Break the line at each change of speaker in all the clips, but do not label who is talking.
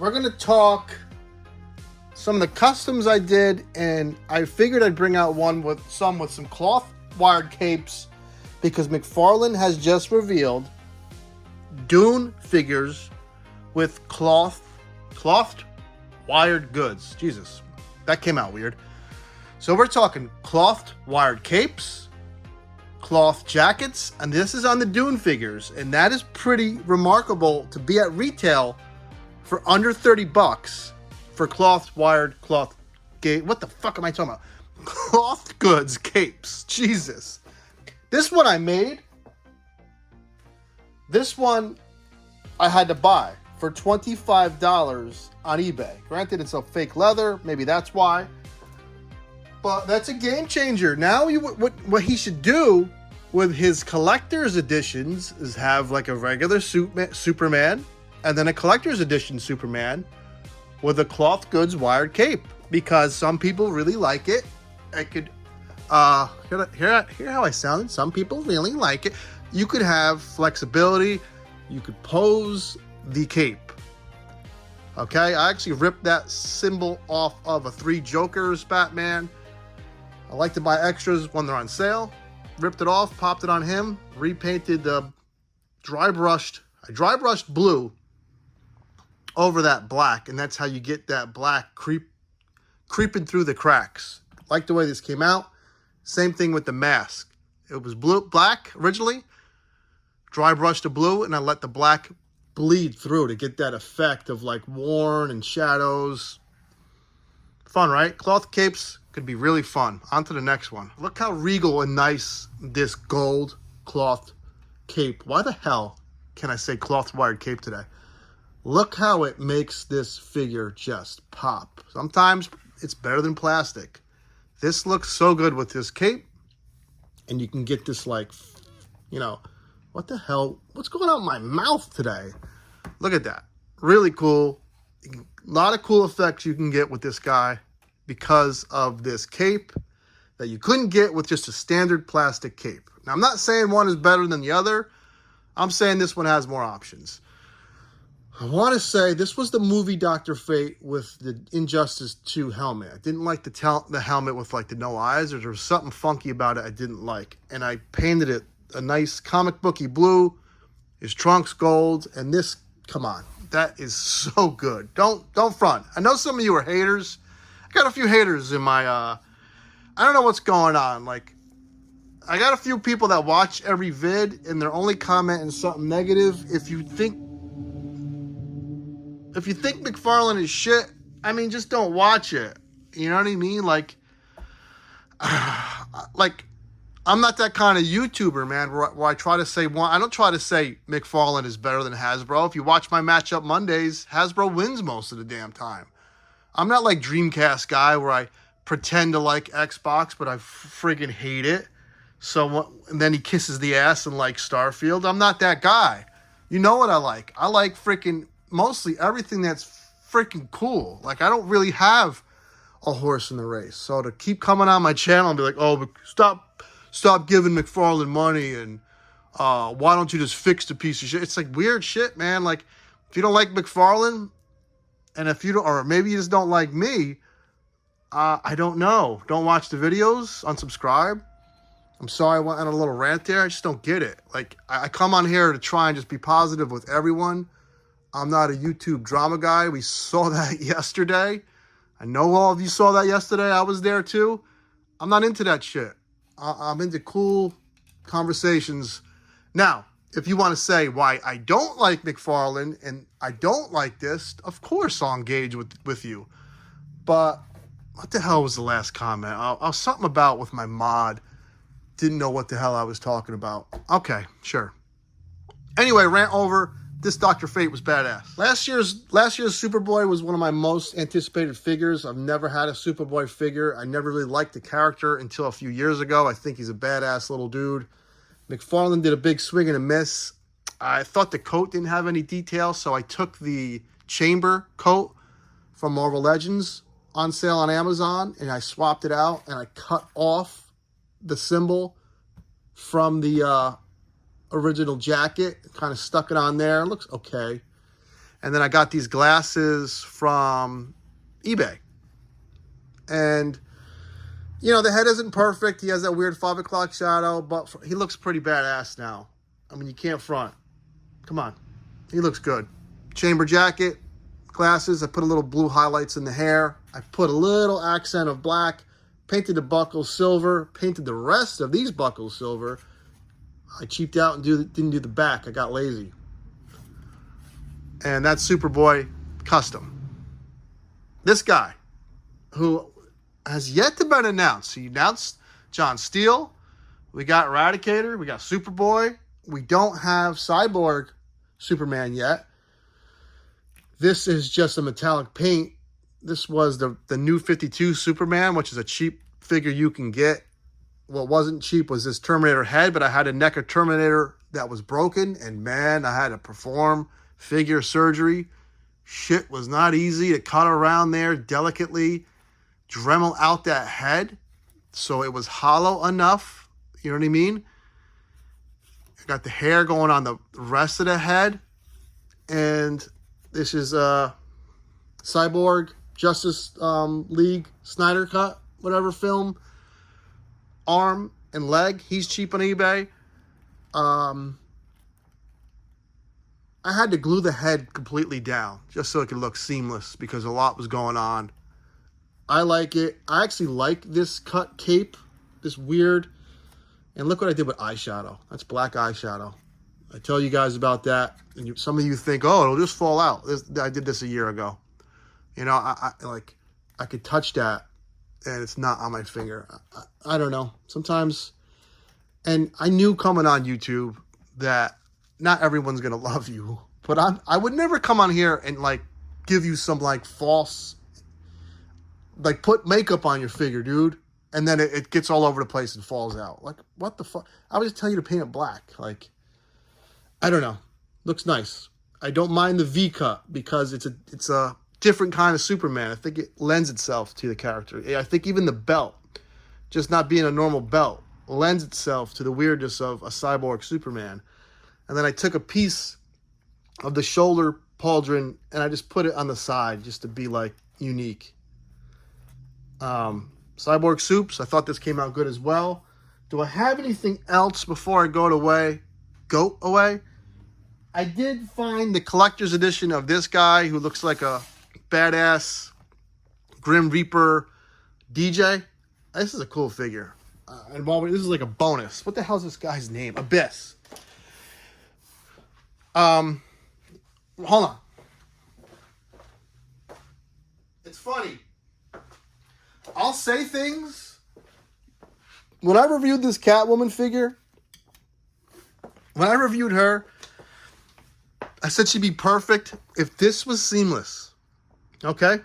we're going to talk some of the customs I did, and I figured I'd bring out one with some cloth wired capes, because McFarlane has just revealed Dune figures with clothed wired goods. Jesus, that came out weird. So we're talking clothed wired capes, cloth jackets, and this is on the Dune figures, and that is pretty remarkable to be at retail for under $30 for cloth cape. What the fuck am I talking about? Cloth goods capes. Jesus. This one I made. This one I had to buy for $25 on eBay. Granted, it's a fake leather. Maybe that's why. But that's a game changer. Now, what he should do with his collector's editions is have like a regular Superman and then a collector's edition Superman with a cloth goods wired cape, because some people really like it. I could hear how I sounded. Some people really like it. You could have flexibility. You could pose the cape. Okay, I actually ripped that symbol off of a Three Jokers Batman. I like to buy extras when they're on sale. Ripped it off, popped it on him, repainted the dry brushed blue over that black, and that's how you get that black creeping through the cracks. Like the way this came out. Same thing with the mask. It was black originally, dry brushed to blue, and I let the black bleed through to get that effect of like worn and shadows. Fun, right? Cloth capes could be really fun. On to the next one. Look how regal and nice this gold cloth cape. Why the hell can I say cloth wired cape today? Look how it makes this figure just pop. Sometimes it's better than plastic. This looks so good with this cape. And you can get this like, you know, what the hell? What's going on in my mouth today? Look at that. Really cool. A lot of cool effects you can get with this guy because of this cape that you couldn't get with just a standard plastic cape. Now, I'm not saying one is better than the other. I'm saying this one has more options. I want to say this was the movie Dr. Fate with the Injustice 2 helmet. I didn't like the helmet with like the no eyes. Or there was something funky about it I didn't like. And I painted it a nice comic booky blue. His trunk's gold. And this, come on. That is so good. Don't front. I know some of you are haters. I got a few haters in my, I don't know what's going on. Like, I got a few people that watch every vid and they're only commenting something negative. If you think McFarlane is shit, I mean, just don't watch it. You know what I mean? Like, I'm not that kind of YouTuber, man, where I try to say I don't try to say McFarlane is better than Hasbro. If you watch my Matchup Mondays, Hasbro wins most of the damn time. I'm not like Dreamcast guy where I pretend to like Xbox, but I friggin' hate it. And then he kisses the ass and like Starfield. I'm not that guy. You know what I like? I like freaking mostly everything that's freaking cool. Like, I don't really have a horse in the race. So to keep coming on my channel and be like, oh, stop giving McFarlane money, and why don't you just fix the piece of shit? It's like weird shit, man. Like, if you don't like McFarlane, and if you don't, or maybe you just don't like me, I don't know. Don't watch the videos, unsubscribe. I'm sorry I went on a little rant there. I just don't get it. Like, I come on here to try and just be positive with everyone. I'm not a YouTube drama guy. We saw that yesterday. I know all of you saw that yesterday. I was there too. I'm not into that shit. I'm into cool conversations. Now, if you want to say why I don't like McFarlane and I don't like this, of course I'll engage with you. But what the hell was the last comment? I was something about with my mod. Didn't know what the hell I was talking about. Okay, sure. Anyway, rant over. This Dr. Fate was badass. Last year's Superboy was one of my most anticipated figures. I've never had a Superboy figure. I never really liked the character until a few years ago. I think he's a badass little dude. McFarlane did a big swing and a miss. I thought the coat didn't have any detail, so I took the chamber coat from Marvel Legends on sale on Amazon, and I swapped it out, and I cut off the symbol from the original jacket, kind of stuck it on there. It looks okay. And then I got these glasses from eBay. And, you know, the head isn't perfect. He has that weird 5 o'clock shadow, but he looks pretty badass now. I mean, you can't front. Come on. He looks good. Chamber jacket, glasses. I put a little blue highlights in the hair. I put a little accent of black. Painted the buckles silver. Painted the rest of these buckles silver. I cheaped out and didn't do the back. I got lazy. And that's Superboy custom. This guy, who has yet to be announced. He announced John Steele. We got Eradicator. We got Superboy. We don't have Cyborg Superman yet. This is just a metallic paint. This was the new 52 Superman, which is a cheap figure you can get. What wasn't cheap was this Terminator head, but I had a NECA Terminator that was broken, and man, I had to perform figure surgery. Shit was not easy to cut around there delicately, Dremel out that head so it was hollow enough. You know what I mean? I got the hair going on the rest of the head. And this is Cyborg Justice League Snyder Cut, whatever film. Arm and leg. He's cheap on eBay. I had to glue the head completely down just so it could look seamless because a lot was going on. I like it. I actually like this cut cape. This weird. And look what I did with eyeshadow. That's black eyeshadow. I tell you guys about that. And some of you think, oh, it'll just fall out. I did this a year ago. You know, I could touch that and it's not on my finger. I don't know. Sometimes, and I knew coming on YouTube that not everyone's going to love you. But I would never come on here and like give you some like false, like put makeup on your figure, dude. And then it gets all over the place and falls out. Like, what the fuck? I would just tell you to paint it black. Like, I don't know. Looks nice. I don't mind the V cut because it's a different kind of Superman. I think it lends itself to the character. I think even the belt, just not being a normal belt, lends itself to the weirdness of a Cyborg Superman. And then I took a piece of the shoulder pauldron and I just put it on the side just to be like unique. Cyborg Soups, I thought this came out good as well. Do I have anything else before I go away? I did find the collector's edition of this guy who looks like a badass Grim Reaper DJ. This is a cool figure. And this is like a bonus. What the hell is this guy's name? Abyss. Hold on. It's funny. I'll say things. When I reviewed this Catwoman figure, when I reviewed her, I said she'd be perfect if this was seamless. Okay?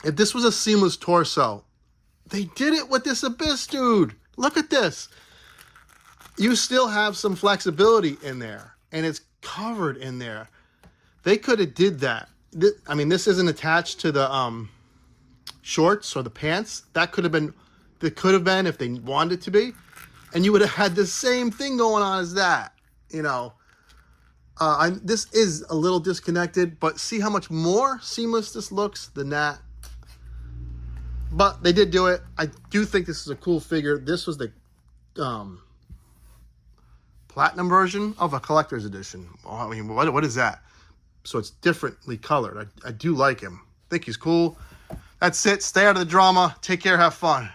If this was a seamless torso. They did it with this Abyss, dude. Look at this. You still have some flexibility in there. And it's covered in there. They could have did that. I mean, this isn't attached to the shorts or the pants. That could have been if they wanted it to be. And you would have had the same thing going on as that. You know. This is a little disconnected, but see how much more seamless this looks than that. But they did do it. I do think this is a cool figure. This was the platinum version of a collector's edition. I mean, what is that? So it's differently colored. I do like him. I think he's cool. That's it. Stay out of the drama. Take care. Have fun.